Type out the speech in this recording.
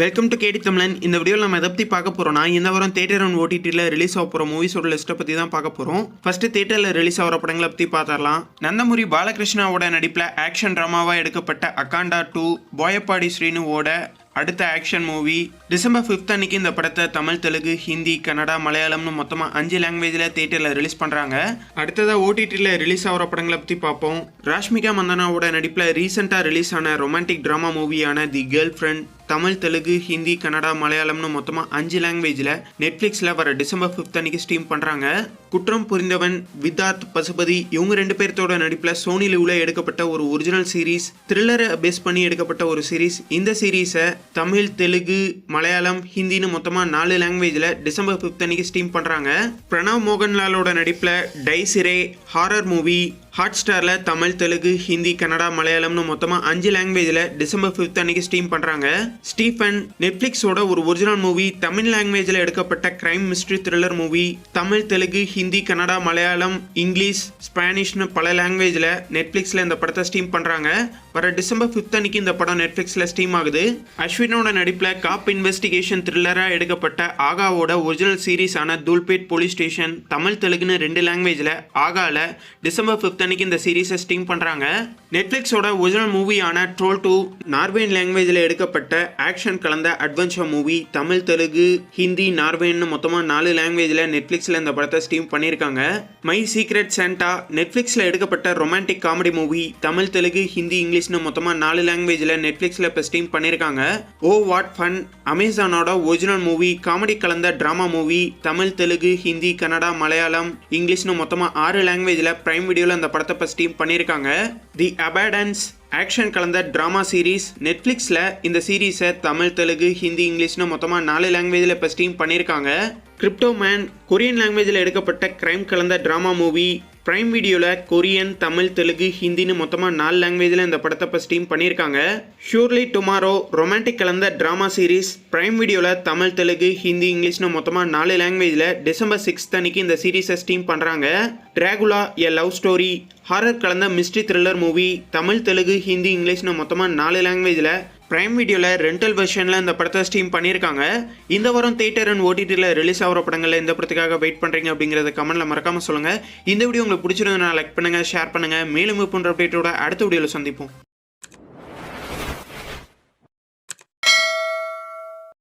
Welcome to கேடி தமிழன். இந்த வீடியோவில் நம்ம எதை பற்றி பார்க்க போகிறோம்னா, இந்த வாரம் தேட்டர் அண்ட் ஓடிடியில் ரிலீஸ் ஆக போகிற மூவிஸோட லிஸ்ட்டை பற்றி தான் பார்க்க போகிறோம். ஃபஸ்ட்டு தேட்டரில் ரிலீஸ் ஆகிற படங்களை பற்றி பார்த்துடலாம். நந்தமுரி பாலகிருஷ்ணாவோட நடிப்பில் ஆக்ஷன் ட்ராமாவாக எடுக்கப்பட்ட அகாண்டா 2 போயப்பாடி ஸ்ரீனுவோட அடுத்த ஆக்ஷன் மூவி. டிசம்பர் 5 அன்னைக்கு இந்த படத்தை தமிழ், தெலுங்கு, ஹிந்தி, கன்னடா, மலையாளம்னு மொத்தமாக 5 லாங்குவேஜில் தேட்டரில் ரிலீஸ் பண்ணுறாங்க. அடுத்ததாக ஓடிடியில் ரிலீஸ் ஆகிற படங்களை பற்றி பார்ப்போம். ராஷ்மிகா மந்தனாவோட நடிப்பில் ரீசெண்டாக ரிலீஸ் ஆன ரொமான்டிக் ட்ராமா மூவியான the girlfriend Tamil, Telugu, Hindi, Kannada, மலையாளம்னு மொத்தமாக 5 லாங்குவேஜில் நெட்ஃப்ளிக்ஸில் வர டிசம்பர் 5 அன்னைக்கு ஸ்ட்ரீம் பண்ணுறாங்க. குற்றம் புரிந்தவன், வித்தார்த் பசுபதி இவங்க 2 பேர்த்தோட நடிப்பில் சோனி லிவ்ல எடுக்கப்பட்ட ஒரு ஒரிஜினல் சீரீஸ், த்ரில்லரை பேஸ் பண்ணி எடுக்கப்பட்ட ஒரு சீரீஸ். இந்த சீரீஸை தமிழ், தெலுங்கு, மலையாளம், ஹிந்தின்னு மொத்தமாக 4 லாங்குவேஜில் டிசம்பர் 5 அன்னைக்கு ஸ்ட்ரீம் பண்ணுறாங்க. பிரணவ் மோகன்லாலோட நடிப்பில் டைசிரே ஹாரர் மூவி ஹாட்ஸ்டாரில் தமிழ், தெலுங்கு, ஹிந்தி, கன்னடா, மலையாளம்னு மொத்தமாக 5 லாங்குவேஜில் டிசம்பர் 5 அன்னைக்கு ஸ்ட்ரீம் பண்ணுறாங்க. ஸ்டீஃபன் நெட்ஃப்ளிக்ஸோட ஒரு ஒரிஜினல் மூவி, தமிழ் லாங்குவேஜில் எடுக்கப்பட்ட crime mystery thriller movie. Tamil, Telugu, Hindi, Kannada, Malayalam, English, ஸ்பானிஷ்னு பல லாங்குவேஜில் நெட்ஃப்ளிக்ஸில் இந்த படத்தை ஸ்ட்ரீம் பண்ணுறாங்க. வர டிசம்பர் 5 அன்னைக்கு இந்த படம் நெட்ஃப்ளிக்ஸில் ஸ்ட்ரீம் ஆகுது. அஸ்வினோட நடிப்பில் காப் இன்வெஸ்டிகேஷன் த்ரில்லராக எடுக்கப்பட்ட ஆகாவோட ஒரிஜினல் சீரீஸான தூல்பேட் போலீஸ் ஸ்டேஷன் தமிழ், தெலுங்குன்னு 2 லாங்குவேஜில் ஆகால டிசம்பர் 5 அன்னைக்கு இந்த சீரீஸை ஸ்ட்ரீம் பண்ணுறாங்க. நெட்ஃப்ளிக்ஸோட ஒரிஜினல் மூவியான ட்ரோல் 2 நார்வேன் லாங்குவேஜில் எடுக்கப்பட்ட ஆக்ஷன் கலந்த அட்வென்ச்சர் மூவி. தமிழ், தெலுங்கு, ஹிந்தி, நார்வேன்னு மொத்தமாக 4 லாங்குவேஜில் நெட்ஃப்ளிக்ஸில் இந்த படத்தை ஸ்ட்ரீம் பண்ணியிருக்காங்க. மை சீக்ரெட் சாண்டா நெட்ஃப்ளிக்ஸில் எடுக்கப்பட்ட romantic comedy movie. Tamil, Telugu, Hindi, இங்கிலீஷ்னு மொத்தமாக 4 லாங்குவேஜில் நெட்ஃப்ளிக்ஸில் இப்போ ஸ்ட்ரீம் பண்ணியிருக்காங்க. ஓ வாட் ஃபன் அமேசானோட ஒரிஜினல் மூவி, காமெடி கலந்த ட்ராமா மூவி. தமிழ், தெலுங்கு, ஹிந்தி, கன்னடா, மலையாளம், இங்கிலீஷ்னு மொத்தமாக 6 லாங்குவேஜில் பிரைம் வீடியோவில் அந்த படத்தை இப்போ ஸ்ட்ரீம் பண்ணியிருக்காங்க. தி அபேண்டன்ஸ் ஆக்ஷன் கலந்த ட்ராமா சீரீஸ். நெட்ஃப்ளிக்ஸில் இந்த சீரீஸை தமிழ், தெலுங்கு, ஹிந்தி, இங்கிலீஷ்னு மொத்தமாக 4 லாங்குவேஜில் இப்போ ஸ்ட்ரீம் பண்ணியிருக்காங்க. கிரிப்டோ மேன் கொரியன் லாங்குவேஜில் எடுக்கப்பட்ட கிரைம் கலந்த ட்ராமா மூவி. பிரைம் வீடியோவில் கொரியன், தமிழ், தெலுங்கு, ஹிந்தின்னு மொத்தமாக 4 லாங்குவேஜில் இந்த படத்தை இப்போ ஸ்ட்ரீம் பண்ணியிருக்காங்க. ஷூர்லி டுமாரோ ரொமான்டிக் கலந்த ட்ராமா சீரீஸ். பிரைம் வீடியோவில் தமிழ், தெலுங்கு, ஹிந்தி, இங்கிலீஷ்னு மொத்தமாக 4 லாங்குவேஜில் டிசம்பர் 6 அன்னைக்கு இந்த சீரீஸை ஸ்ட்ரீம் பண்ணுறாங்க. Dracula a love story horror கலந்த mystery thriller movie. Tamil, Telugu, Hindi, இங்கிலீஷ்னு மொத்தமாக 4 லாங்குவேஜில் பிரைம் வீடியோவில் ரெண்டல் வெர்ஷனில் இந்த படத்தை ஸ்ட்ரீம் பண்ணியிருக்காங்க. இந்த வாரம் தேட்டர் அண்ட் ஓடிடியில் ரிலீஸ் ஆகிற படங்களில் எந்த படத்துக்காக வெயிட் பண்ணுறீங்க அப்படிங்கிறத கமெண்ட்டில் மறக்காமல் சொல்லுங்கள். இந்த வீடியோ உங்களுக்கு பிடிச்சிருந்தா லைக் பண்ணுங்கள், ஷேர் பண்ணுங்கள். மேலும் போன்ற அப்டேட்டோட அடுத்த வீடியோவில் சந்திப்போம்.